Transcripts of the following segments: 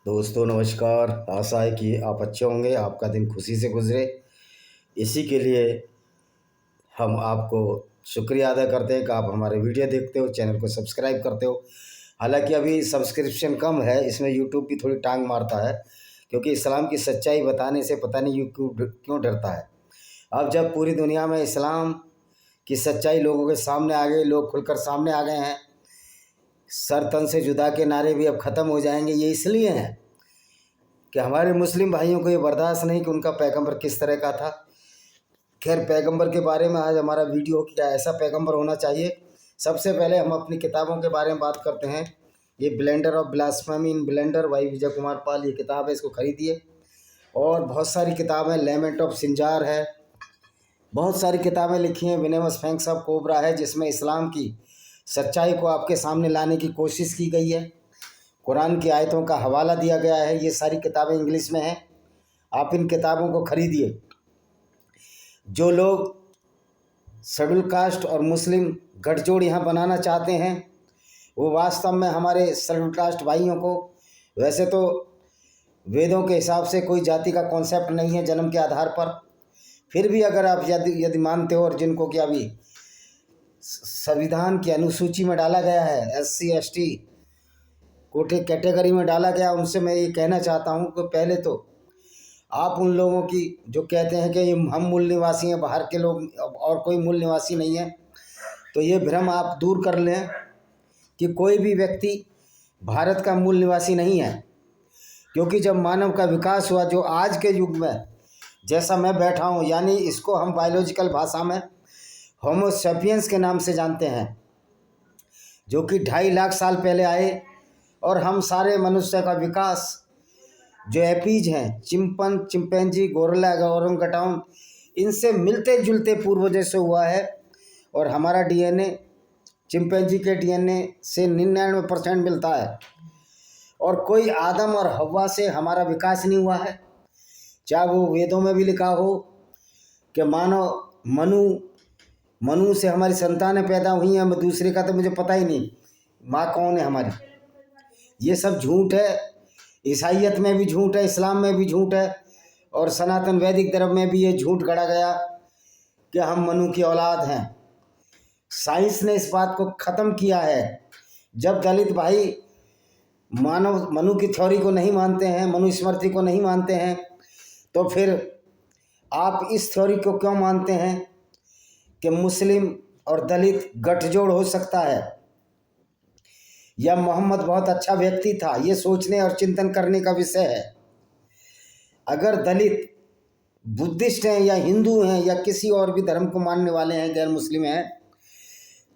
दोस्तों नमस्कार। आशा है कि आप अच्छे होंगे, आपका दिन खुशी से गुजरे। इसी के लिए हम आपको शुक्रिया अदा करते हैं कि आप हमारे वीडियो देखते हो, चैनल को सब्सक्राइब करते हो। हालांकि अभी सब्सक्रिप्शन कम है, इसमें यूट्यूब भी थोड़ी टांग मारता है, क्योंकि इस्लाम की सच्चाई बताने से पता नहीं यूट्यूब क्यों डरता है। अब जब पूरी दुनिया में इस्लाम की सच्चाई लोगों के सामने आ गई, लोग खुलकर सामने आ गए हैं, सर तन से जुदा के नारे भी अब ख़त्म हो जाएंगे। ये इसलिए हैं कि हमारे मुस्लिम भाइयों को ये बर्दाश्त नहीं कि उनका पैगंबर किस तरह का था। खैर, पैगंबर के बारे में आज हमारा वीडियो क्या ऐसा पैगंबर होना चाहिए। सबसे पहले हम अपनी किताबों के बारे में बात करते हैं। ये blender of blasphemy in Blender भाई विजय कुमार पाल, ये किताब है, इसको खरीदिए। और बहुत सारी किताबें, लेमेंट ऑफ सिंजार है, बहुत सारी किताबें लिखी हैं। विनेमस फैंक्स ऑफ कोबरा है, जिसमें इस्लाम की सच्चाई को आपके सामने लाने की कोशिश की गई है। कुरान की आयतों का हवाला दिया गया है। ये सारी किताबें इंग्लिश में हैं, आप इन किताबों को खरीदिए। जो लोग शेड्यूल कास्ट और मुस्लिम गठजोड़ यहाँ बनाना चाहते हैं, वो वास्तव में हमारे शेड्यूल कास्ट भाइयों को, वैसे तो वेदों के हिसाब से कोई जाति का कॉन्सेप्ट नहीं है जन्म के आधार पर, फिर भी अगर आप यदि मानते हो, और जिनको कि अभी संविधान की अनुसूची में डाला गया है, SC ST कोटे कैटेगरी में डाला गया, उनसे मैं ये कहना चाहता हूँ कि पहले तो आप उन लोगों की जो कहते हैं कि ये हम मूल निवासी हैं, बाहर के लोग और कोई मूल निवासी नहीं है, तो ये भ्रम आप दूर कर लें कि कोई भी व्यक्ति भारत का मूल निवासी नहीं है। क्योंकि जब मानव का विकास हुआ, जो आज के युग में जैसा मैं बैठा हूँ, यानी इसको हम बायोलॉजिकल भाषा में होमो सेपियंस के नाम से जानते हैं, जो कि 2.5 लाख साल पहले आए। और हम सारे मनुष्य का विकास जो एपीज हैं, चिंपैंजी, गोरिल्ला, ओरंगटाउन, इनसे मिलते जुलते पूर्वजों से हुआ है। और हमारा DNA चिंपैंजी के DNA से 99% मिलता है। और कोई आदम और हव्वा से हमारा विकास नहीं हुआ है। चाहे वो वेदों में भी लिखा हो कि मनु से हमारी संतानें पैदा हुई हैं, दूसरे का तो मुझे पता ही नहीं माँ कौन है हमारी। ये सब झूठ है। ईसाइयत में भी झूठ है, इस्लाम में भी झूठ है, और सनातन वैदिक धर्म में भी ये झूठ गढ़ा गया कि हम मनु की औलाद हैं। साइंस ने इस बात को ख़त्म किया है। जब दलित भाई मनु की थ्योरी को नहीं मानते हैं, मनुस्मृति को नहीं मानते हैं, तो फिर आप इस थ्योरी को क्यों मानते हैं कि मुस्लिम और दलित गठजोड़ हो सकता है, या मोहम्मद बहुत अच्छा व्यक्ति था? ये सोचने और चिंतन करने का विषय है। अगर दलित बुद्धिस्ट हैं या हिंदू हैं या किसी और भी धर्म को मानने वाले हैं, गैर मुस्लिम हैं,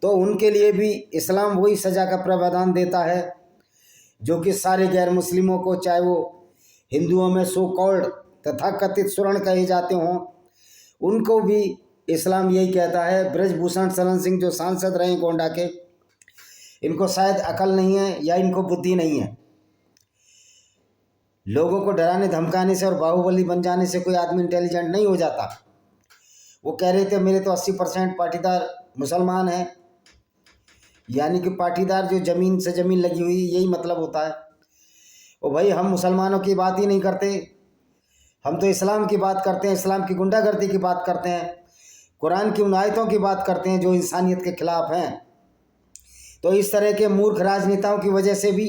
तो उनके लिए भी इस्लाम वही सज़ा का प्रावधान देता है जो कि सारे गैर मुस्लिमों को, चाहे वो हिंदुओं में सो कॉल्ड तथाकथित सुरण कहे जाते हों, उनको भी इस्लाम यही कहता है। ब्रजभूषण शरण सिंह जो सांसद रहे गोंडा के, इनको शायद अकल नहीं है या इनको बुद्धि नहीं है। लोगों को डराने धमकाने से और बाहुबली बन जाने से कोई आदमी इंटेलिजेंट नहीं हो जाता। वो कह रहे थे मेरे तो 80% पाटीदार मुसलमान हैं, यानी कि पाटीदार जो ज़मीन से ज़मीन लगी हुई, यही मतलब होता है। ओ भाई, हम मुसलमानों की बात ही नहीं करते, हम तो इस्लाम की बात करते हैं, इस्लाम की गुंडागर्दी की बात करते हैं, कुरान की उन आयतों की बात करते हैं जो इंसानियत के खिलाफ हैं। तो इस तरह के मूर्ख राजनेताओं की वजह से भी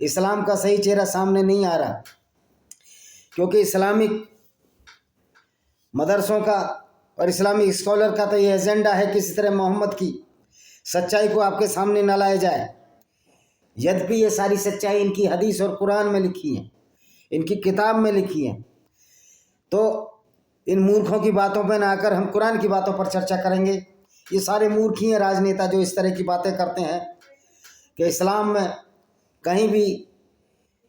इस्लाम का सही चेहरा सामने नहीं आ रहा, क्योंकि इस्लामिक मदरसों का और इस्लामिक स्कॉलर का तो ये एजेंडा है कि इसी तरह मोहम्मद की सच्चाई को आपके सामने न लाया जाए। यद्यपि ये सारी सच्चाई इनकी हदीस और कुरान में लिखी है, इनकी किताब में लिखी है। तो इन मूर्खों की बातों पर ना आकर हम कुरान की बातों पर चर्चा करेंगे। ये सारे मूर्ख ही हैं राजनेता जो इस तरह की बातें करते हैं कि इस्लाम में कहीं भी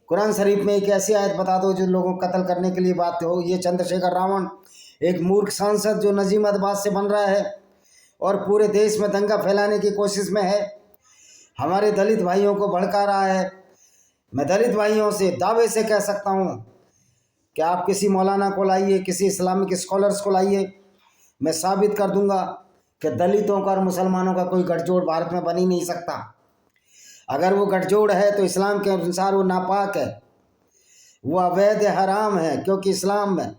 कुरान शरीफ में एक ऐसी आयत बता दो जो लोगों को कत्ल करने के लिए बात हो। ये चंद्रशेखर रावण, एक मूर्ख सांसद जो नजीमाबाद से बन रहा है और पूरे देश में दंगा फैलाने की कोशिश में है, हमारे दलित भाइयों को भड़का रहा है। मैं दलित भाइयों से दावे से कह सकता हूँ कि आप किसी मौलाना को लाइए, किसी इस्लामिक स्कॉलर्स को लाइए, मैं साबित कर दूंगा कि दलितों का और मुसलमानों का कोई गठजोड़ भारत में बन ही नहीं सकता। अगर वो गठजोड़ है तो इस्लाम के अनुसार वो नापाक है। वो अवैध हराम है, क्योंकि इस्लाम में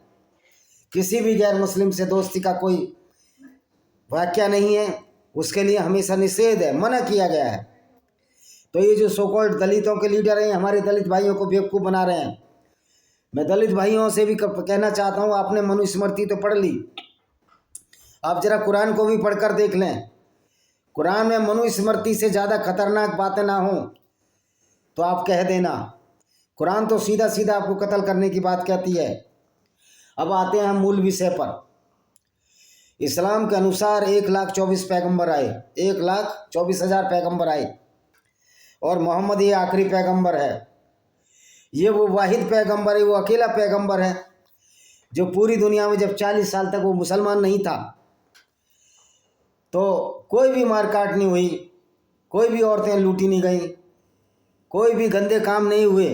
किसी भी गैर मुस्लिम से दोस्ती का कोई वाक्य नहीं है, उसके लिए हमेशा निषेध है, मना किया गया है। तो ये जो सो कॉल्ड दलितों के लीडर हैं, हमारे दलित भाइयों को बेवकूफ़ बना रहे हैं। मैं दलित भाइयों से भी कहना चाहता हूँ, आपने मनुस्मृति तो पढ़ ली, आप जरा कुरान को भी पढ़कर देख लें। कुरान में मनुस्मृति से ज़्यादा खतरनाक बातें ना हों तो आप कह देना। कुरान तो सीधा सीधा आपको कत्ल करने की बात कहती है। अब आते हैं हम मूल विषय पर। इस्लाम के अनुसार 1,24,000 पैगंबर आए, 1,24,000 पैगंबर आए, और मोहम्मद ये आखिरी पैगंबर है। ये वो वाहिद पैगंबर है, वो अकेला पैगंबर है जो पूरी दुनिया में, जब 40 साल तक वो मुसलमान नहीं था तो कोई भी मारकाट नहीं हुई, कोई भी औरतें लूटी नहीं गई, कोई भी गंदे काम नहीं हुए।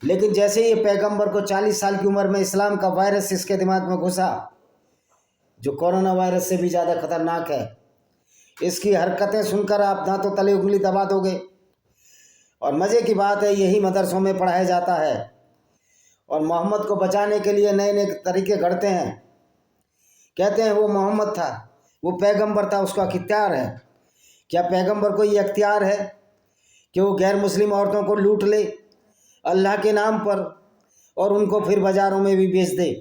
लेकिन जैसे ये पैगंबर को 40 साल की उम्र में इस्लाम का वायरस इसके दिमाग में घुसा, जो कोरोना वायरस से भी ज़्यादा खतरनाक है, इसकी हरकतें सुनकर आप दांतों तले उंगली दबा दोगे। और मज़े की बात है, यही मदरसों में पढ़ाया जाता है। और मोहम्मद को बचाने के लिए नए नए तरीके घड़ते हैं। कहते हैं वो मोहम्मद था, वो पैगंबर था, उसका इख्तियार है। क्या पैगंबर को ये इख्तियार है कि वो गैर मुस्लिम औरतों को लूट ले अल्लाह के नाम पर और उनको फिर बाज़ारों में भी बेच दे?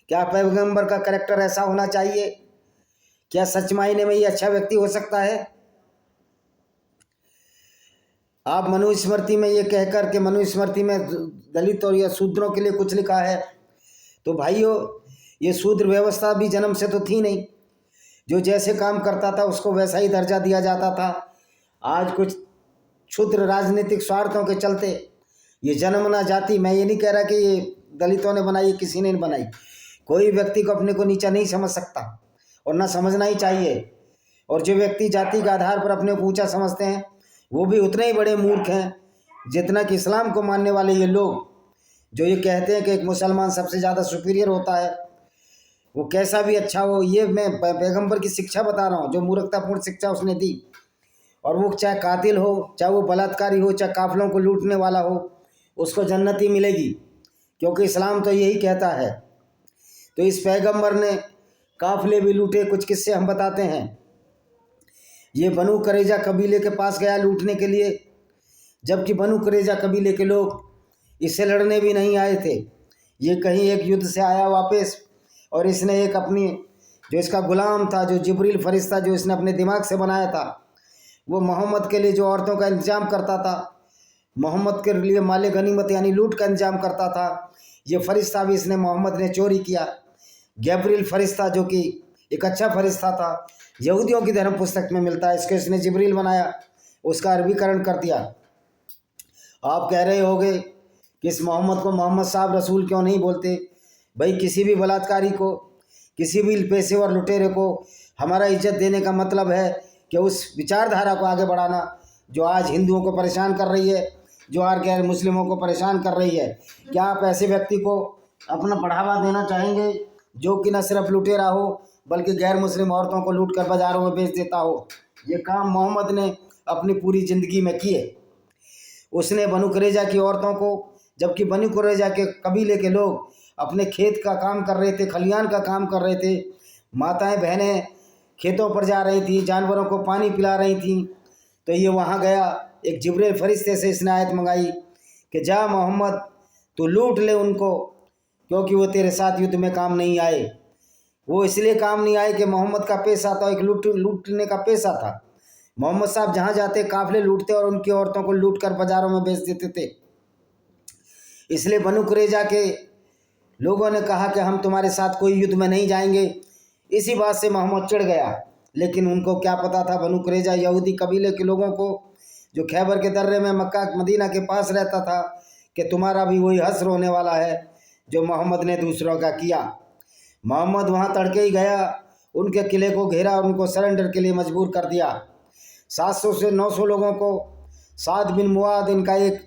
क्या पैगंबर का करैक्टर ऐसा होना चाहिए? क्या सच मायने में ये अच्छा व्यक्ति हो सकता है? आप मनुस्मृति में ये कहकर के मनुस्मृति में दलित और या शूद्रों के लिए कुछ लिखा है, तो भाइयों ये शूद्र व्यवस्था भी जन्म से तो थी नहीं। जो जैसे काम करता था उसको वैसा ही दर्जा दिया जाता था। आज कुछ क्षुद्र राजनीतिक स्वार्थों के चलते ये जन्मना जाति, मैं ये नहीं कह रहा कि ये दलितों ने बनाई, किसी ने नहीं बनाई। कोई व्यक्ति को अपने को नीचा नहीं समझ सकता और ना समझना ही चाहिए। और जो व्यक्ति जाति के आधार पर अपने को ऊँचा समझते हैं वो भी उतने ही बड़े मूर्ख हैं जितना कि इस्लाम को मानने वाले ये लोग जो ये कहते हैं कि एक मुसलमान सबसे ज़्यादा सुपीरियर होता है, वो कैसा भी अच्छा हो। ये मैं पैगंबर की शिक्षा बता रहा हूँ, जो मूर्खतापूर्ण शिक्षा उसने दी। और वो चाहे कातिल हो, चाहे वो बलात्कारी हो, चाहे काफिलों को लूटने वाला हो, उसको जन्नत ही मिलेगी, क्योंकि इस्लाम तो यही कहता है। तो इस पैगंबर ने काफिले भी लूटे। कुछ किस्से हम बताते हैं। ये बनु करेजा कबीले के पास गया लूटने के लिए, जबकि बनु करेजा कबीले के लोग इससे लड़ने भी नहीं आए थे। ये कहीं एक युद्ध से आया वापस, और इसने एक अपनी जो इसका गुलाम था, जो जिब्रील फरिश्ता जो इसने अपने दिमाग से बनाया था, वो मोहम्मद के लिए जो औरतों का इंतजाम करता था, मोहम्मद के लिए माले गनीमत यानी लूट का इंतजाम करता था, ये फरिश्ता भी इसने मोहम्मद ने चोरी किया। गैब्रियल फरिश्ता जो कि एक अच्छा फरिश्ता था, यहूदियों की धर्म पुस्तक में मिलता है, इसके इसने जिब्रील बनाया, उसका अरबीकरण कर दिया। आप कह रहे होगे कि इस मोहम्मद को मोहम्मद साहब रसूल क्यों नहीं बोलते? भाई किसी भी बलात्कारी को, किसी भी पेशेवर लुटेरे को हमारा इज्जत देने का मतलब है कि उस विचारधारा को आगे बढ़ाना जो आज हिंदुओं को परेशान कर रही है, जो आज गैर मुस्लिमों को परेशान कर रही है। क्या आप ऐसे व्यक्ति को अपना बढ़ावा देना चाहेंगे जो कि न सिर्फ लुटेरा हो बल्कि गैर मुस्लिम औरतों को लूट कर बाज़ारों में बेच देता हो? ये काम मोहम्मद ने अपनी पूरी ज़िंदगी में किए। उसने बनु कुरैज़ा की औरतों को, जबकि बनु कुरैज़ा के कबीले के लोग अपने खेत का काम कर रहे थे, खलियान का काम कर रहे थे, माताएं बहनें खेतों पर जा रही थी, जानवरों को पानी पिला रही थी, तो ये वहाँ गया, एक जिब्रील फरिश्ते से इसने आयत मंगाई कि जा मोहम्मद तू लूट ले उनको, क्योंकि वो तेरे साथ युद्ध में काम नहीं आए। वो इसलिए काम नहीं आए कि मोहम्मद का पेशा था, एक लूटने का पेशा था। मोहम्मद साहब जहाँ जाते काफिले लूटते और उनकी औरतों को लूट कर बाज़ारों में बेच देते थे। इसलिए बनु कुरैज़ा के लोगों ने कहा कि हम तुम्हारे साथ कोई युद्ध में नहीं जाएंगे। इसी बात से मोहम्मद चिढ़ गया, लेकिन उनको क्या पता था, बनु कुरैज़ा यहूदी कबीले के लोगों को, जो खैबर के दर्रे में मक्का मदीना के पास रहता था, कि तुम्हारा भी वही हश्र होने वाला है जो मोहम्मद ने दूसरों का किया। मोहम्मद वहाँ तड़के ही गया, उनके किले को घेरा और उनको सरेंडर के लिए मजबूर कर दिया। 700 से 900 लोगों को, साद बिन मुआद इनका एक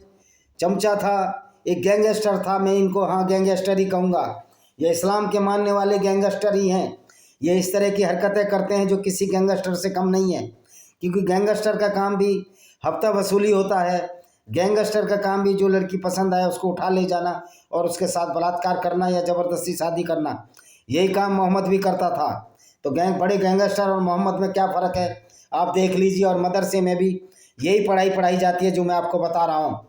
चमचा था, एक गैंगस्टर था, मैं इनको हाँ गैंगस्टर ही कहूँगा। ये इस्लाम के मानने वाले गैंगस्टर ही हैं। ये इस तरह की हरकतें करते हैं जो किसी गैंगस्टर से कम नहीं है, क्योंकि गैंगस्टर का काम भी हफ्ता वसूली होता है। गैंगस्टर का काम भी जो लड़की पसंद आए उसको उठा ले जाना और उसके साथ बलात्कार करना या ज़बरदस्ती शादी करना, यही काम मोहम्मद भी करता था। तो बड़े गैंगस्टर और मोहम्मद में क्या फ़र्क है आप देख लीजिए। और मदरसे में भी यही पढ़ाई जाती है जो मैं आपको बता रहा हूँ।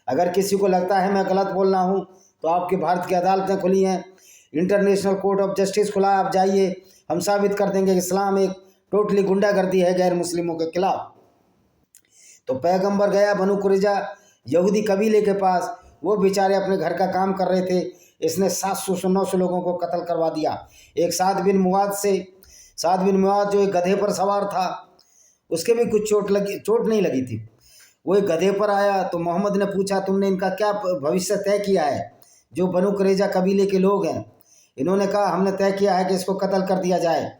अगर किसी को लगता है मैं गलत बोल रहा हूँ तो आपकी भारत की अदालतें खुली हैं, इंटरनेशनल कोर्ट ऑफ जस्टिस खुला है, आप जाइए, हम साबित कर देंगे कि इस्लाम एक टोटली गुंडागर्दी है गैर मुस्लिमों के खिलाफ। तो पैगंबर गया बनु कुरैजा यहूदी कबीले के पास, वो बेचारे अपने घर का काम कर रहे थे, इसने 700 से 900 लोगों को कत्ल करवा दिया। एक साद बिन मुआद जो एक गधे पर सवार था, उसके भी कुछ चोट नहीं लगी थी। वो एक गधे पर आया तो मोहम्मद ने पूछा तुमने इनका क्या भविष्य तय किया है? जो बनु कुरैजा कबीले के लोग हैं, इन्होंने कहा हमने तय किया है कि इसको कत्ल कर दिया जाए,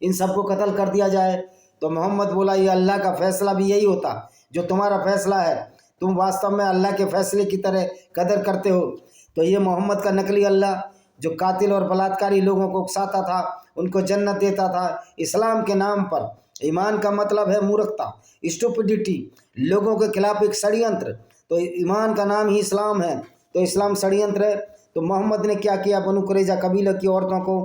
इन सबको कत्ल कर दिया जाए। तो मोहम्मद बोला ये अल्लाह का फैसला भी यही होता जो तुम्हारा फैसला है, तुम वास्तव में अल्लाह के फैसले की तरह कदर करते हो। तो ये मोहम्मद का नकली अल्लाह जो कातिल और बलात्कारी लोगों को उकसाता था, उनको जन्नत देता था इस्लाम के नाम पर। ईमान का मतलब है मूर्खता, स्टुपिडिटी, लोगों के खिलाफ एक षड्यंत्र। तो ईमान का नाम ही इस्लाम है, तो इस्लाम षड्यंत्र है। तो मोहम्मद ने क्या किया, बनु कुरैजा कबीले की औरतों को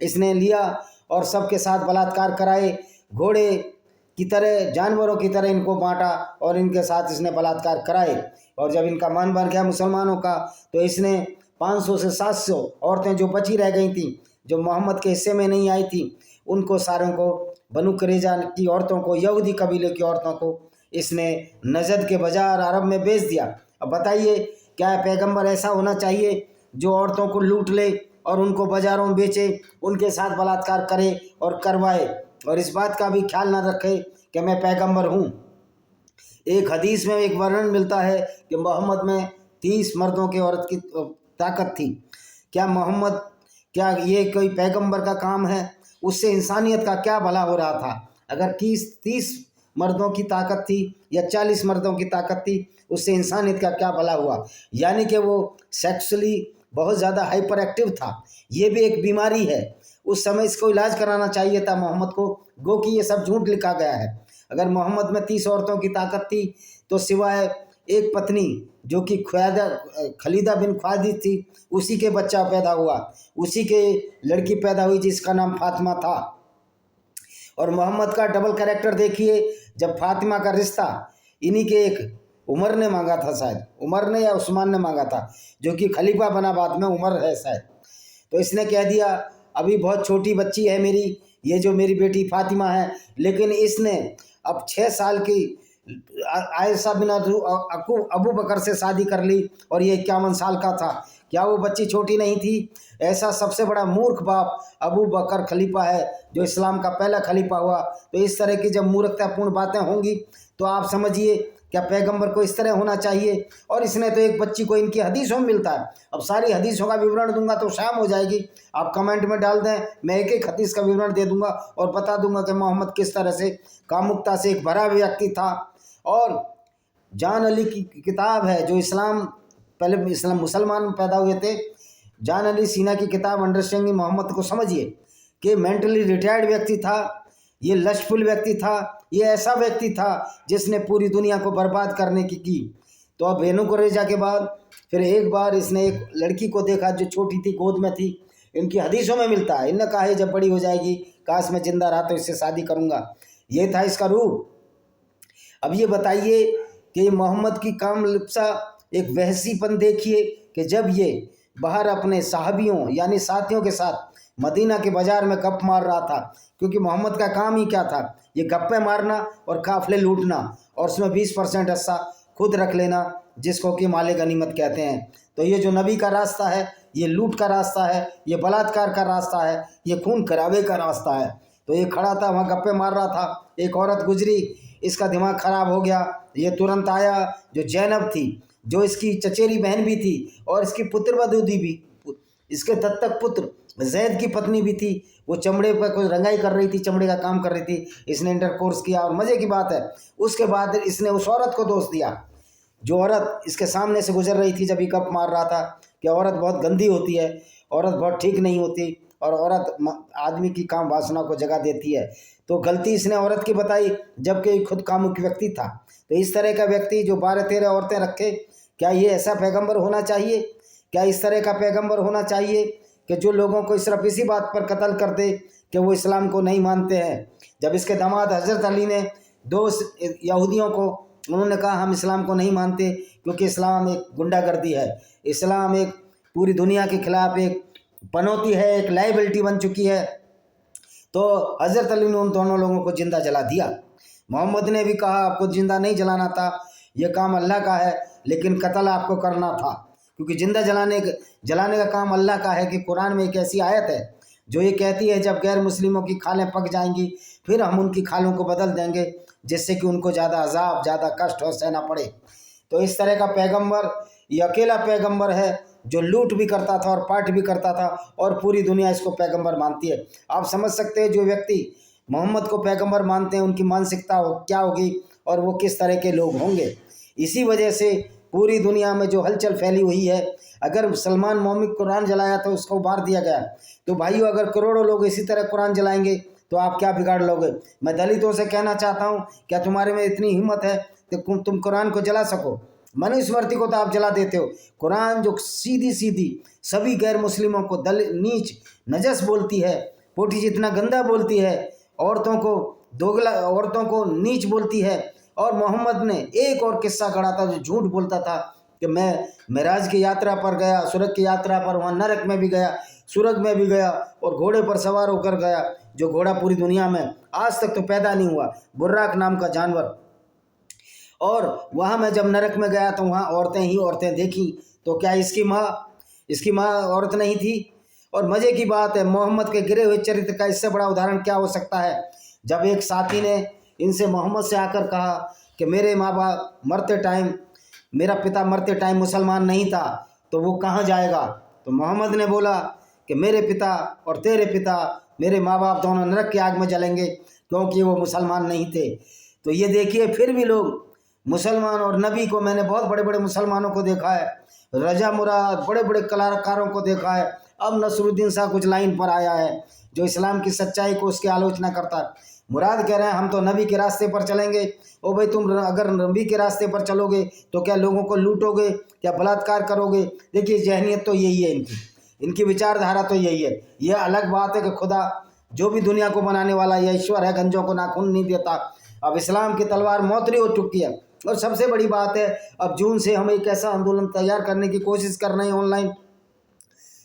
इसने लिया और सबके साथ बलात्कार कराए, घोड़े की तरह, जानवरों की तरह इनको बांटा और इनके साथ इसने बलात्कार कराए। और जब इनका मन बन गया मुसलमानों का, तो इसने 500 से 700 औरतें जो बची रह गई थीं, जो मोहम्मद के हिस्से में नहीं आई थी, उनको सारों को, बनु कुरैजा की औरतों को, यहूदी कबीले की औरतों को इसने नजद के बाजार अरब में बेच दिया। अब बताइए क्या पैगंबर ऐसा होना चाहिए जो औरतों को लूट ले और उनको बाजारों में बेचे, उनके साथ बलात्कार करे और करवाए, और इस बात का भी ख्याल ना रखे कि मैं पैगंबर हूँ। एक हदीस में एक वर्णन मिलता है कि मोहम्मद में 30 मर्दों की औरत की ताकत थी। क्या ये कोई पैगंबर का काम है? उससे इंसानियत का क्या भला हो रहा था? अगर 30 मर्दों की ताकत थी या 40 मर्दों की ताकत थी, उससे इंसानियत का क्या भला हुआ? यानी कि वो सेक्सुअली बहुत ज़्यादा हाइपर एक्टिव था। ये भी एक बीमारी है। उस समय इसको इलाज कराना चाहिए था मोहम्मद को, गो कि ये सब झूठ लिखा गया है। अगर मोहम्मद में 30 औरतों की ताकत थी तो सिवाय एक पत्नी जो कि खलीदा बिन ख्वालिद थी, उसी के बच्चा पैदा हुआ, उसी के लड़की पैदा हुई जिसका नाम फातिमा था। और मोहम्मद का डबल कैरेक्टर देखिए, जब फातिमा का रिश्ता इन्हीं के एक उमर ने मांगा था, शायद उमर ने या उस्मान ने मांगा था, जो कि खलीफा बना बाद में, उमर है शायद। तो इसने कह दिया अभी बहुत छोटी बच्ची है मेरी, ये जो मेरी बेटी फातिमा है, लेकिन इसने अब 6 साल की आयशा बिन अबू बकर से शादी कर ली और ये 51 साल का था। क्या वो बच्ची छोटी नहीं थी? ऐसा सबसे बड़ा मूर्ख बाप अबू बकर खलीफा है, जो इस्लाम का पहला खलीफा हुआ। तो इस तरह की जब मूर्खतापूर्ण बातें होंगी तो आप समझिए क्या पैगंबर को इस तरह होना चाहिए? और इसने तो एक बच्ची को, इनकी हदीसों में मिलता है, अब सारी हदीसों का विवरण दूंगा तो शाम हो जाएगी। आप कमेंट में डाल दें, मैं एक एक हदीस का विवरण दे दूंगा और बता दूंगा कि मोहम्मद किस तरह से कामुकता से एक भरा व्यक्ति था। और जान अली की किताब है, जो पहले इस्लाम मुसलमान में पैदा हुए थे, जान अली सीना की किताब अंडरस्टैंडिंग मोहम्मद को समझिए कि मेंटली रिटायर्ड व्यक्ति था, ये लशफुल व्यक्ति था, ये ऐसा व्यक्ति था जिसने पूरी दुनिया को बर्बाद करने की। तो अब बनु कुरैजा के बाद फिर एक बार इसने एक लड़की को देखा जो छोटी थी, गोद में थी, इनकी हदीसों में मिलता है। इनने कहा जब बड़ी हो जाएगी, काश मैं जिंदा रहा तो इससे शादी करूँगा। ये था इसका रूप। अब ये बताइए कि मोहम्मद की कामलिप्सा, एक वहसीपन देखिए कि जब ये बाहर अपने साहबियों यानी साथियों के साथ मदीना के बाज़ार में गप मार रहा था, क्योंकि मोहम्मद का काम ही क्या था, ये गप्पे मारना और काफिले लूटना, और उसमें 20% हिस्सा खुद रख लेना, जिसको कि माले गनीमत कहते हैं। तो ये जो नबी का रास्ता है, ये लूट का रास्ता है, ये बलात्कार का रास्ता है, ये खून खराबे का रास्ता है। तो ये खड़ा था वहाँ गप्पे मार रहा था, एक औरत गुजरी, इसका दिमाग खराब हो गया। ये तुरंत आया, जो जैनब थी, जो इसकी चचेरी बहन भी थी और इसकी पुत्रवधू भी, इसके दत्तक पुत्र जैद की पत्नी भी थी, वो चमड़े पर कुछ रंगाई कर रही थी, चमड़े का काम कर रही थी। इसने इंटरकोर्स किया और मज़े की बात है, उसके बाद इसने उस औरत को दोष दिया, जो औरत इसके सामने से गुजर रही थी जब ये गप मार रहा था, कि औरत बहुत गंदी होती है, औरत बहुत ठीक नहीं होती, और औरत आदमी की काम वासना को जगा देती है। तो गलती इसने औरत की बताई, जबकि खुद कामुक व्यक्ति था। तो इस तरह का व्यक्ति जो 12-13 औरतें रखे, क्या ये ऐसा पैगंबर होना चाहिए? क्या इस तरह का पैगंबर होना चाहिए कि जो लोगों को सिर्फ इसी बात पर कत्ल कर दे कि वो इस्लाम को नहीं मानते हैं? जब इसके दामाद हज़रत अली ने 2 यहूदियों को, उन्होंने कहा हम इस्लाम को नहीं मानते क्योंकि इस्लाम एक गुंडागर्दी है, इस्लाम एक पूरी दुनिया के खिलाफ एक पनौती है, एक लाइबिलिटी बन चुकी है। तो हज़रत अली ने उन दोनों लोगों को जिंदा जला दिया। मोहम्मद ने भी कहा आपको जिंदा नहीं जलाना था, यह काम अल्लाह का है, लेकिन कत्ल आपको करना था, क्योंकि जिंदा जलाने का काम अल्लाह का है। कि कुरान में एक ऐसी आयत है जो ये कहती है जब गैर मुस्लिमों की खालें पक जाएंगी फिर हम उनकी खालों को बदल देंगे, जिससे कि उनको ज़्यादा अजाब, ज़्यादा कष्ट और सहना पड़े। तो इस तरह का पैगंबर ये अकेला पैगंबर है जो लूट भी करता था और पाठ भी करता था, और पूरी दुनिया इसको पैगंबर मानती है। आप समझ सकते हैं जो व्यक्ति मोहम्मद को पैगंबर मानते हैं उनकी मानसिकता क्या होगी और वो किस तरह के लोग होंगे। इसी वजह से पूरी दुनिया में जो हलचल फैली हुई है, अगर सलमान मोहम्मद कुरान जलाया तो उसको उबार दिया गया। तो भाइयों, अगर करोड़ों लोग इसी तरह कुरान जलाएंगे तो आप क्या बिगाड़ लोगे? मैं दलितों से कहना चाहता हूँ, क्या तुम्हारे में इतनी हिम्मत है कि तुम कुरान को जला सको? मनुस्मृति को तो आप जला देते हो। कुरान जो सीधी सीधी सभी गैर मुस्लिमों को नीच नजस बोलती है, पोटी जितना गंदा बोलती है, औरतों को दोगला, औरतों को नीच बोलती है। और मोहम्मद ने एक और किस्सा गढ़ा था जो झूठ बोलता था कि मैं मेराज की यात्रा पर गया, स्वर्ग की यात्रा पर, वहाँ नरक में भी गया, स्वर्ग में भी गया और घोड़े पर सवार होकर गया, जो घोड़ा पूरी दुनिया में आज तक तो पैदा नहीं हुआ, बुर्राक नाम का जानवर। और वहाँ मैं जब नरक में गया तो वहाँ औरतें ही औरतें देखी। तो क्या इसकी माँ औरत नहीं थी? और मज़े की बात है, मोहम्मद के गिरे हुए चरित्र का इससे बड़ा उदाहरण क्या हो सकता है? जब एक साथी ने इनसे मोहम्मद से आकर कहा कि मेरे माँ बाप मरते टाइम, मेरा पिता मरते टाइम मुसलमान नहीं था, तो वो कहाँ जाएगा? तो मोहम्मद ने बोला कि मेरे पिता और तेरे पिता, मेरे माँ बाप दोनों नरक की आग में जलेंगे क्योंकि वो मुसलमान नहीं थे। तो ये देखिए, फिर भी लोग मुसलमान और नबी को, मैंने बहुत बड़े बड़े मुसलमानों को देखा है, रजा मुराद, बड़े बड़े कलाकारों को देखा है। अब नसरुद्दीन शाह कुछ लाइन पर आया है जो इस्लाम की सच्चाई को उसकी आलोचना करता है। मुराद कह रहे हैं हम तो नबी के रास्ते पर चलेंगे। ओ भाई, तुम अगर नबी के रास्ते पर चलोगे तो क्या लोगों को लूटोगे, क्या बलात्कार करोगे? देखिए, जहनीत तो यही है इनकी विचारधारा तो यही है। यह अलग बात है कि खुदा जो भी दुनिया को बनाने वाला यह ईश्वर है, गंजों को नाखून नहीं देता। अब इस्लाम की तलवार मोतरी हो चुकी है। और सबसे बड़ी बात है, अब जून से हम एक ऐसा आंदोलन तैयार करने की कोशिश कर रहे हैं ऑनलाइन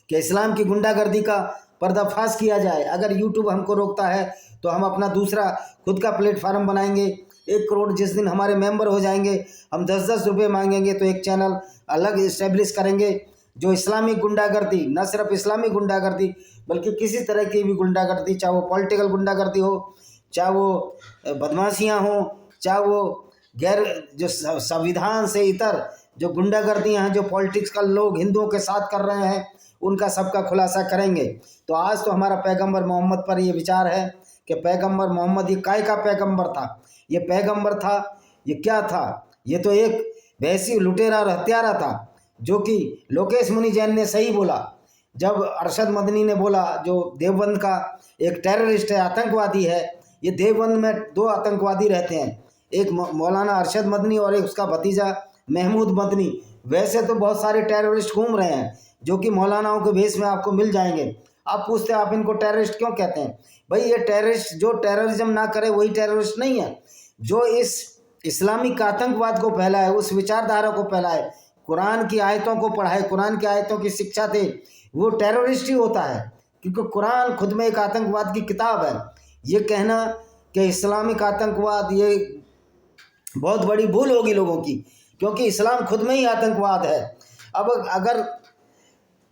कि इस्लाम की गुंडागर्दी का पर्दाफाश किया जाए। अगर यूट्यूब हमको रोकता है तो हम अपना दूसरा खुद का प्लेटफार्म बनाएंगे। 1 करोड़ जिस दिन हमारे मेंबर हो जाएंगे, हम 10-10 रुपये मांगेंगे तो एक चैनल अलग इस्टेब्लिश करेंगे जो इस्लामिक गुंडागर्दी, न सिर्फ इस्लामिक गुंडागर्दी बल्कि किसी तरह की भी गुंडागर्दी, चाहे वो पॉलिटिकल गुंडागर्दी हो, चाहे वो बदमाशियाँ हों, चाहे वो गैर जो संविधान से इतर जो गुंडागर्दियाँ हैं, जो पॉलिटिकल लोग हिंदुओं के साथ कर रहे हैं, उनका सबका खुलासा करेंगे। तो आज तो हमारा पैगंबर मोहम्मद पर ये विचार है कि पैगंबर मोहम्मद ये काय का पैगंबर था? ये पैगंबर था, ये क्या था? ये तो एक वैसी लुटेरा और हत्यारा था, जो कि लोकेश मुनि जैन ने सही बोला जब अरशद मदनी ने बोला, जो देवबंद का एक टेररिस्ट है, आतंकवादी है। ये देवबंद में 2 आतंकवादी रहते हैं, एक मौलाना अरशद मदनी और एक उसका भतीजा महमूद मदनी। वैसे तो बहुत सारे टेररिस्ट घूम रहे हैं जो कि मौलानाओं के भेष में आपको मिल जाएंगे। आप पूछते हैं आप इनको टेररिस्ट क्यों कहते हैं? भाई, ये टेररिस्ट जो टेररिज्म ना करे वही टेररिस्ट नहीं है। जो इस इस्लामिक आतंकवाद को फैलाए, उस विचारधारा को फैलाए, कुरान की आयतों को पढ़ाए, कुरान की आयतों की शिक्षा दे, वो टेररिस्ट ही होता है। क्योंकि कुरान खुद में एक आतंकवाद की किताब है। ये कहना कि इस्लामिक आतंकवाद, ये बहुत बड़ी भूल होगी लोगों की, क्योंकि इस्लाम खुद में ही आतंकवाद है। अब अगर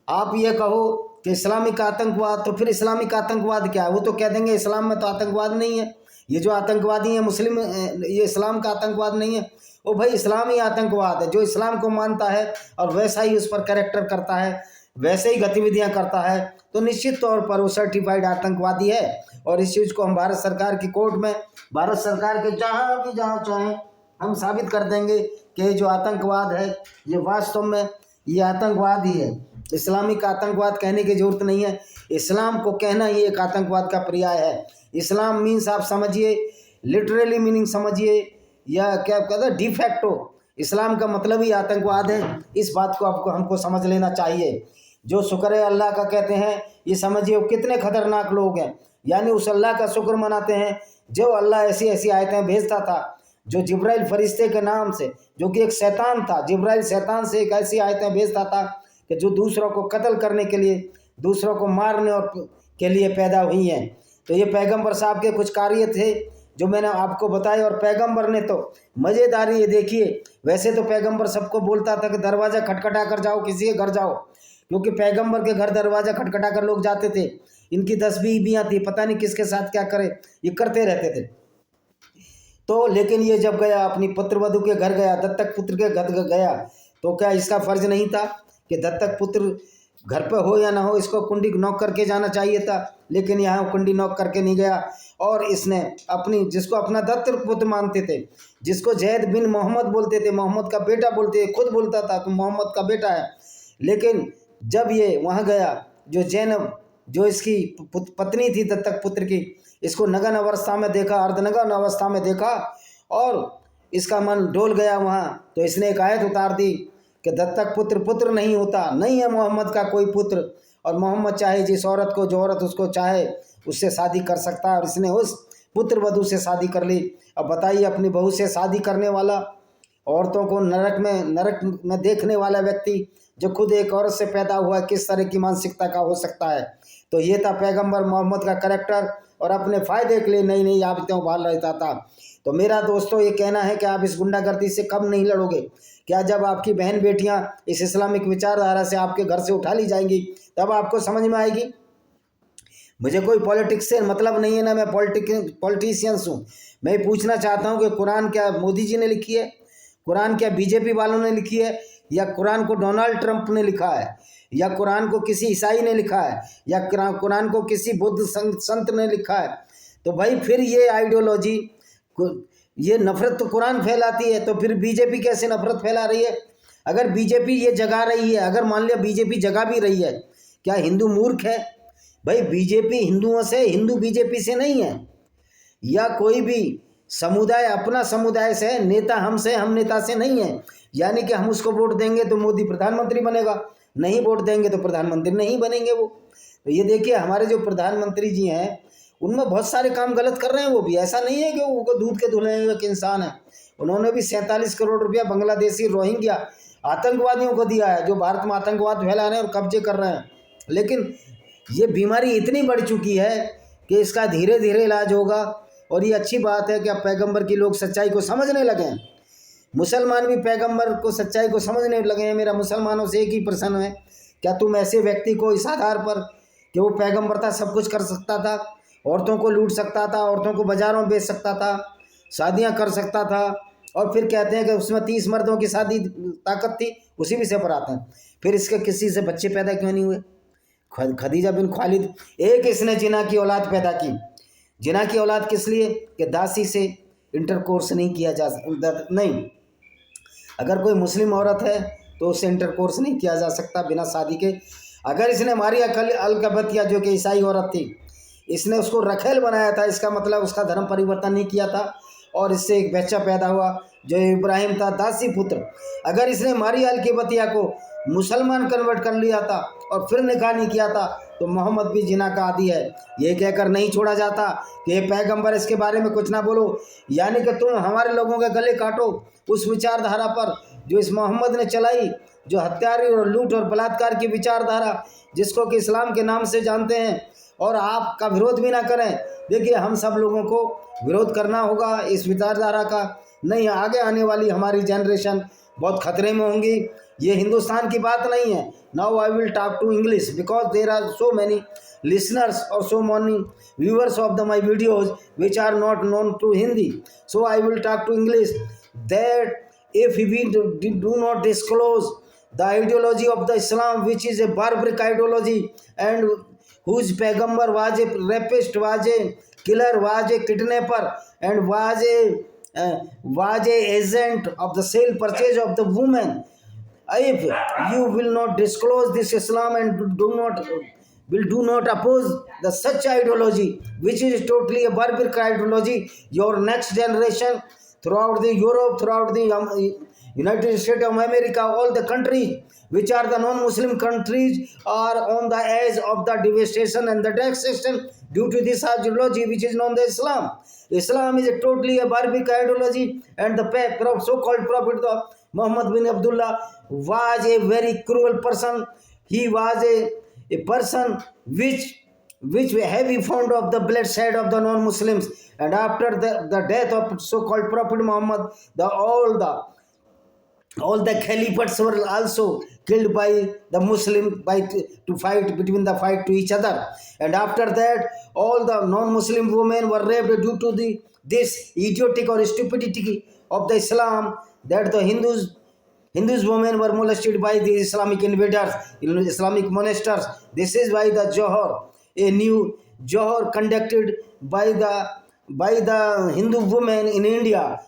आप ये कहो कि इस्लामिक आतंकवाद, तो फिर इस्लामिक आतंकवाद क्या है? वो तो कह देंगे इस्लाम में तो आतंकवाद नहीं है, ये जो आतंकवादी हैं मुस्लिम, ये इस्लाम का आतंकवाद नहीं है। ओ भाई, इस्लाम ही आतंकवाद है। जो इस्लाम को मानता है और वैसा ही उस पर कैरेक्टर करता है, वैसे ही गतिविधियां करता है, तो निश्चित तौर पर वो सर्टिफाइड आतंकवादी है। और इस चीज़ को हम भारत सरकार की कोर्ट में, भारत सरकार के जहाँ चाहें हम साबित कर देंगे कि जो आतंकवाद है ये वास्तव में ये आतंकवाद ही है। इस्लामिक आतंकवाद कहने की जरूरत नहीं है, इस्लाम को कहना ही एक आतंकवाद का पर्याय है। इस्लाम मीन्स आप समझिए, लिटरली मीनिंग समझिए, या क्या कहते हैं डिफैक्टो, इस्लाम का मतलब ही आतंकवाद है। इस बात को आपको हमको समझ लेना चाहिए। जो शुक्र है अल्लाह का कहते हैं, ये समझिए वो कितने खतरनाक लोग हैं, यानी उस अल्लाह का शुक्र मनाते हैं जो अल्लाह ऐसी ऐसी आयतें भेजता था, जो जिब्राइल फरिश्ते के नाम से, जो कि एक शैतान था, जिब्राइल शैतान से एक ऐसी आयतें भेजता था कि जो दूसरों को कत्ल करने के लिए, दूसरों को मारने और के लिए पैदा हुई हैं। तो ये पैगंबर साहब के कुछ कार्य थे जो मैंने आपको बताए। और पैगंबर ने तो मज़ेदारी ये देखिए, वैसे तो पैगंबर सबको बोलता था कि दरवाज़ा खटखटा कर जाओ, किसी के घर जाओ, क्योंकि पैगंबर के घर दरवाज़ा खटखटा कर लोग जाते थे। इनकी 10 बीवियाँ थी, पता नहीं किसके साथ क्या करे, ये करते रहते थे। तो लेकिन ये जब गया अपनी पुत्रवधू के घर गया, दत्तक पुत्र के घर गया, तो क्या इसका फर्ज नहीं था कि दत्तक पुत्र घर पे हो या ना हो, इसको कुंडी नॉक करके जाना चाहिए था। लेकिन यहाँ कुंडी नॉक करके नहीं गया, और इसने अपनी, जिसको अपना दत्तक पुत्र मानते थे, जिसको जैद बिन मोहम्मद बोलते थे, मोहम्मद का बेटा बोलते थे, खुद बोलता था तो मोहम्मद का बेटा है। लेकिन जब ये वहाँ गया, जो जैनब, जो इसकी पत्नी थी दत्तक पुत्र की, इसको नगन अवस्था में देखा, अर्धनगन अवस्था में देखा, और इसका मन डोल गया वहाँ। तो इसने एक आयत उतार दी कि दत्तक पुत्र पुत्र नहीं होता, नहीं है मोहम्मद का कोई पुत्र, और मोहम्मद चाहे जिस औरत को, जो औरत उसको चाहे उससे शादी कर सकता है। और इसने उस पुत्र वधू से शादी कर ली। अब बताइए, अपनी बहू से शादी करने वाला, औरतों को नरक में देखने वाला व्यक्ति, जो खुद एक औरत से पैदा हुआ, किस तरह की मानसिकता का हो सकता है। तो ये था पैगंबर मोहम्मद का करैक्टर, और अपने फ़ायदे के लिए नई नई आदतें उभार रहता था। तो मेरा दोस्तों ये कहना है कि आप इस गुंडागर्दी से कम नहीं लड़ोगे। क्या जब आपकी बहन बेटियां इस इस्लामिक विचारधारा से आपके घर से उठा ली जाएंगी, तब आपको समझ में आएगी। मुझे कोई पॉलिटिक्स से मतलब नहीं है, ना मैं पॉलिटिशियंस हूँ। मैं पूछना चाहता हूँ कि कुरान क्या मोदी जी ने लिखी है, कुरान क्या बीजेपी वालों ने लिखी है, या कुरान को डोनाल्ड ट्रंप ने लिखा है, या कुरान को किसी ईसाई ने लिखा है, या कुरान को किसी बुद्ध संत ने लिखा है। तो भाई फिर ये आइडियोलॉजी, ये नफरत तो कुरान फैलाती है, तो फिर बीजेपी कैसे नफरत फैला रही है। अगर बीजेपी ये जगा रही है, अगर मान लिया बीजेपी जगा भी रही है, क्या हिंदू मूर्ख है? भाई बीजेपी हिंदुओं से, हिंदू बीजेपी से नहीं है, या कोई भी समुदाय अपना समुदाय से, नेता हमसे, हम नेता से नहीं है। यानी कि हम उसको वोट देंगे तो मोदी प्रधानमंत्री बनेगा, नहीं वोट देंगे तो प्रधानमंत्री नहीं बनेंगे वो। तो ये देखिए, हमारे जो प्रधानमंत्री जी हैं उनमें बहुत सारे काम गलत कर रहे हैं। वो भी ऐसा नहीं है कि वो दूध के धुले हुए इंसान है। उन्होंने भी 47 करोड़ रुपया बांग्लादेशी रोहिंग्या आतंकवादियों को दिया है, जो भारत में आतंकवाद फैला रहे हैं और कब्जे कर रहे हैं। लेकिन ये बीमारी इतनी बढ़ चुकी है कि इसका धीरे धीरे इलाज होगा। और ये अच्छी बात है कि अब पैगंबर की लोग सच्चाई को समझने लगे हैं। मुसलमान भी पैगंबर को, सच्चाई को समझने लगे हैं। मेरा मुसलमानों से एक ही प्रश्न है, क्या तुम ऐसे व्यक्ति को इस आधार पर कि वो पैगंबर था, सब कुछ कर सकता था, औरतों को लूट सकता था, औरतों को बाज़ारों में बेच सकता था, शादियां कर सकता था, और फिर कहते हैं कि उसमें 30 मर्दों की शादी ताकत थी, उसी विषय पर आते हैं। फिर इसके किसी से बच्चे पैदा क्यों नहीं हुए? खदीजा बिन खालिद, एक इसने जिना की औलाद पैदा की। जिना की औलाद किस लिए? कि दासी से इंटरकोर्स नहीं किया जा नहीं, अगर कोई मुस्लिम औरत है तो उससे इंटरकोर्स नहीं किया जा सकता बिना शादी के। अगर इसने मारिया अलकबतिया, जो कि ईसाई औरत थी, इसने उसको रखेल बनाया था, इसका मतलब उसका धर्म परिवर्तन नहीं किया था, और इससे एक बच्चा पैदा हुआ जो इब्राहिम था, दासी पुत्र। अगर इसने मारिया अलकबतिया को मुसलमान कन्वर्ट कर लिया था और फिर निकाह नहीं किया था, तो मोहम्मद भी जिना का आदी है। ये कहकर नहीं छोड़ा जाता कि ये पैगंबर, इसके बारे में कुछ ना बोलो। यानी कि तुम हमारे लोगों के गले काटो उस विचारधारा पर जो इस मोहम्मद ने चलाई, जो हत्यारी और लूट और बलात्कार की विचारधारा, जिसको कि इस्लाम के नाम से जानते हैं, और आपका विरोध भी ना करें। देखिए, हम सब लोगों को विरोध करना होगा इस विचारधारा का। नहीं, आगे आने वाली हमारी जनरेशन बहुत खतरे में होंगी। ये हिंदुस्तान की बात नहीं है। Now I will talk to English because there are so many listeners or so many viewers of my videos which are not known to Hindi. So I will talk to English, that if we do not disclose the ideology of the Islam, which is a barbaric ideology, and whose Paigambar was a rapist, was a killer, was a kidnapper, and was a agent of the sale purchase of the woman. if you will not disclose this Islam and do not oppose the such ideology, which is totally a barbaric ideology, your next generation throughout the Europe, throughout the United States of America, all the countries which are the non-Muslim countries are on the edge of the devastation and the taxation due to this ideology which is known as Islam. Islam is totally a barbaric ideology, and the so-called Prophet Muhammad bin Abdullah was a very cruel person. He was a person which were heavy fond of the bloodshed of the non-Muslims. And after the death of so-called Prophet Muhammad, all the caliphates were also killed by the Muslim to fight to each other. And after that, all the non-Muslim women were raped due to this idiotic or stupidity of the Islam, that the Hindus women were molested by the Islamic invaders in Islamic monasteries. This is why the a new Johar conducted by the Hindu women in India,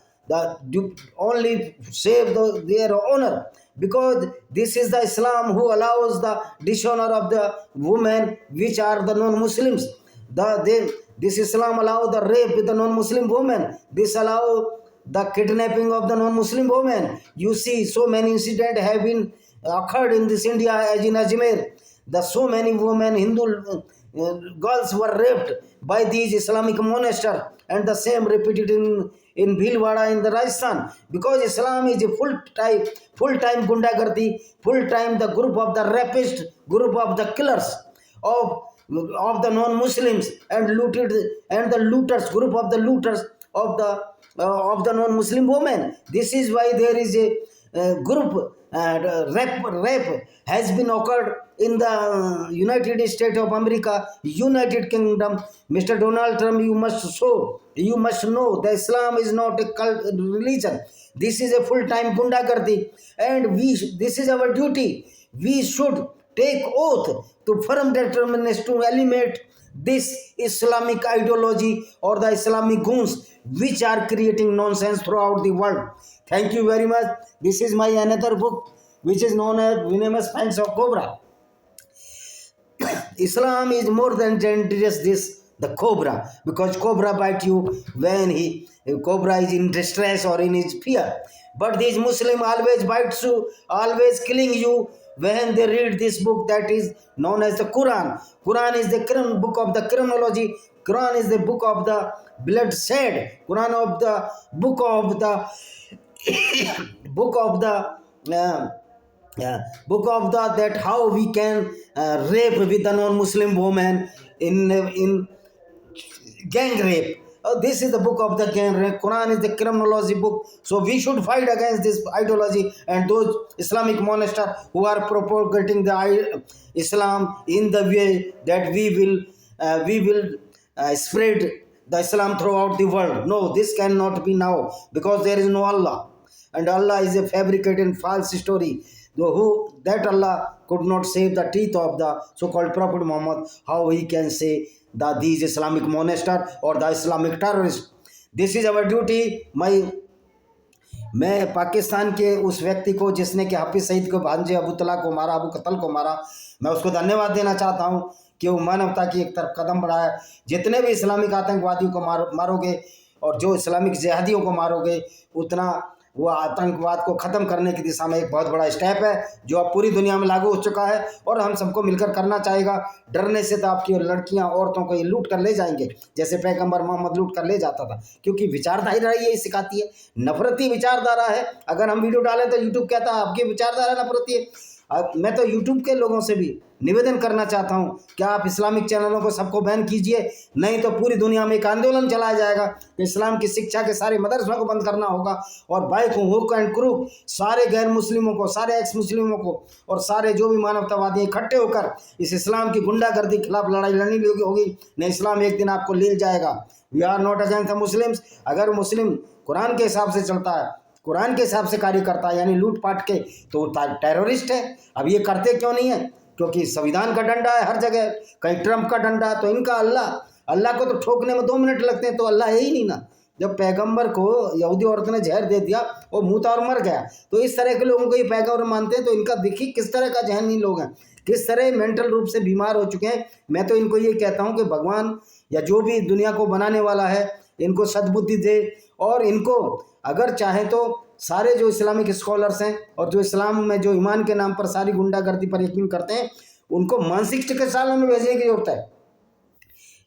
only save their honor, because this is the Islam who allows the dishonor of the women which are the non-Muslims. This Islam allow the rape with the non-Muslim women. This allow the kidnapping of the non-Muslim women. You see, so many incidents have been occurred in this India, as in Ajmer. So many women, Hindu girls were raped by these Islamic monasteries, and the same repeated in Bhilwara in the Rajasthan, because Islam is a full-time gundagardi, full-time the group of the rapists, group of the killers of the non-Muslims, and the looters, group of the looters of the non-Muslim women. This is why there is a group rape has been occurred in the United States of America, United Kingdom. Mr. Donald Trump, you must know that Islam is not a cult religion. This is a full-time gundagardi, and this is our duty. We should take oath to firm determination to eliminate this Islamic ideology or the Islamic goons which are creating nonsense throughout the world. Thank you very much. This is my another book which is known as Venomous Fangs of Cobra. Islam is more than dangerous the cobra, because cobra bite you when cobra is in distress or in his fear. But these Muslim always bites you, always killing you when they read this book that is known as the Quran. Quran is the book of the criminology. Quran is the book of the bloodshed. Quran of the book of the book of the that how we can rape with the non-Muslim woman in gang rape. This is the book of the gang rape. Quran is the criminology book. So we should fight against this ideology and those Islamic monasteries who are propagating the Islam in the way that we will spread the Islam throughout the world. No, this cannot be now, because there is no Allah, and Allah is a fabricated and false story. That Allah could not save the teeth of the so-called Prophet Muhammad, how he can say that these Islamic monasteries or the Islamic terrorists. This is our duty. मैं पाकिस्तान के उस व्यक्ति को जिसने कि हाफिज सईद को भांजे अबू तला को मारा, अबू कतल को मारा, मैं उसको धन्यवाद देना चाहता हूँ कि वो मानवता की एक तरफ कदम बढ़ाया। जितने भी इस्लामिक आतंकवादियों को मारोगे और जो इस्लामिक जिहादियों को मारोगे, उतना वो आतंकवाद को ख़त्म करने की दिशा में एक बहुत बड़ा स्टेप है जो अब पूरी दुनिया में लागू हो चुका है, और हम सबको मिलकर करना चाहेगा। डरने से तो आपकी लड़कियां औरतों को ये लूट कर ले जाएंगे, जैसे पैगंबर मोहम्मद लूट कर ले जाता था, क्योंकि विचारधारा यही सिखाती है, नफरती विचारधारा है। अगर हम वीडियो डालें तो यूट्यूब कहता है आपकी विचारधारा नफरती है। मैं तो यूट्यूब के लोगों से भी निवेदन करना चाहता हूं कि आप इस्लामिक चैनलों को सबको बैन कीजिए, नहीं तो पूरी दुनिया में एक आंदोलन चलाया जाएगा कि इस्लाम की शिक्षा के सारे मदरसों को बंद करना होगा, और बाइक हुक एंड क्रूक सारे गैर मुस्लिमों को, सारे एक्स मुस्लिमों को और सारे जो भी मानवतावादी इकट्ठे होकर इस इस्लाम की गुंडागर्दी के खिलाफ लड़ाई लड़नी होगी, नहीं इस्लाम एक दिन आपको ले जाएगा। We are not against the Muslims. अगर मुस्लिम कुरान के हिसाब से चलता है, कुरान के हिसाब से कार्य करता है, यानी लूटपाट के, तो टेररिस्ट है। अब ये करते क्यों नहीं है? क्योंकि संविधान का डंडा है हर जगह, कहीं ट्रंप का डंडा, तो इनका अल्लाह को तो ठोकने में 2 मिनट लगते हैं, तो अल्लाह है ही नहीं ना। जब पैगंबर को यहूदी औरत ने जहर दे दिया, वो मुँह और मर गया। तो इस तरह के लोगों को ये पैगंबर मानते हैं। तो इनका देखिए किस तरह का जहनी लोग हैं, किस तरह मेंटल रूप से बीमार हो चुके हैं। मैं तो इनको ये कहता हूँ कि भगवान या जो भी दुनिया को बनाने वाला है इनको सद्बुद्धि दे, और इनको अगर चाहे तो सारे जो इस्लामिक स्कॉलर्स हैं और जो इस्लाम में जो ईमान के नाम पर सारी गुंडागर्दी पर यकीन करते हैं, उनको मानसिक चिकित्सालय में भेजने की जरूरत है।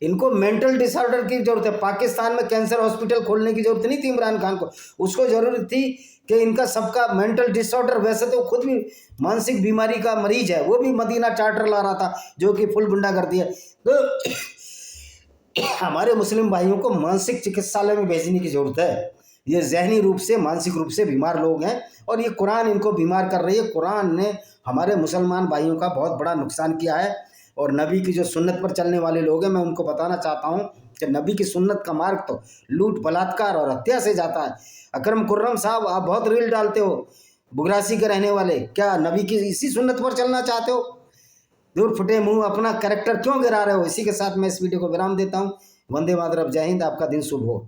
इनको मेंटल डिसऑर्डर की जरूरत है। पाकिस्तान में कैंसर हॉस्पिटल खोलने की जरूरत नहीं थी इमरान खान को, उसको जरूरत थी कि इनका सबका मेंटल डिसऑर्डर, वैसे तो खुद भी मानसिक बीमारी का मरीज है, वो भी मदीना चार्टर ला रहा था जो कि फुल गुंडागर्दी है। तो हमारे मुस्लिम भाइयों को मानसिक चिकित्सालय में भेजने की जरूरत है। ये जहनी रूप से मानसिक रूप से बीमार लोग हैं और ये कुरान इनको बीमार कर रही है। कुरान ने हमारे मुसलमान भाइयों का बहुत बड़ा नुकसान किया है। और नबी की जो सुन्नत पर चलने वाले लोग हैं, मैं उनको बताना चाहता हूँ कि नबी की सुन्नत का मार्ग तो लूट, बलात्कार और हत्या से जाता है। अकरम खुर्रम साहब, आप बहुत रील डालते हो, बुगरासी के रहने वाले, क्या नबी की इसी सुन्नत पर चलना चाहते हो? दूर फुटे मुंह, अपना कैरेक्टर क्यों गिरा रहे हो? इसी के साथ मैं इस वीडियो को विराम देता हूँ। वंदे मातरम, जय हिंद, आपका दिन शुभ हो।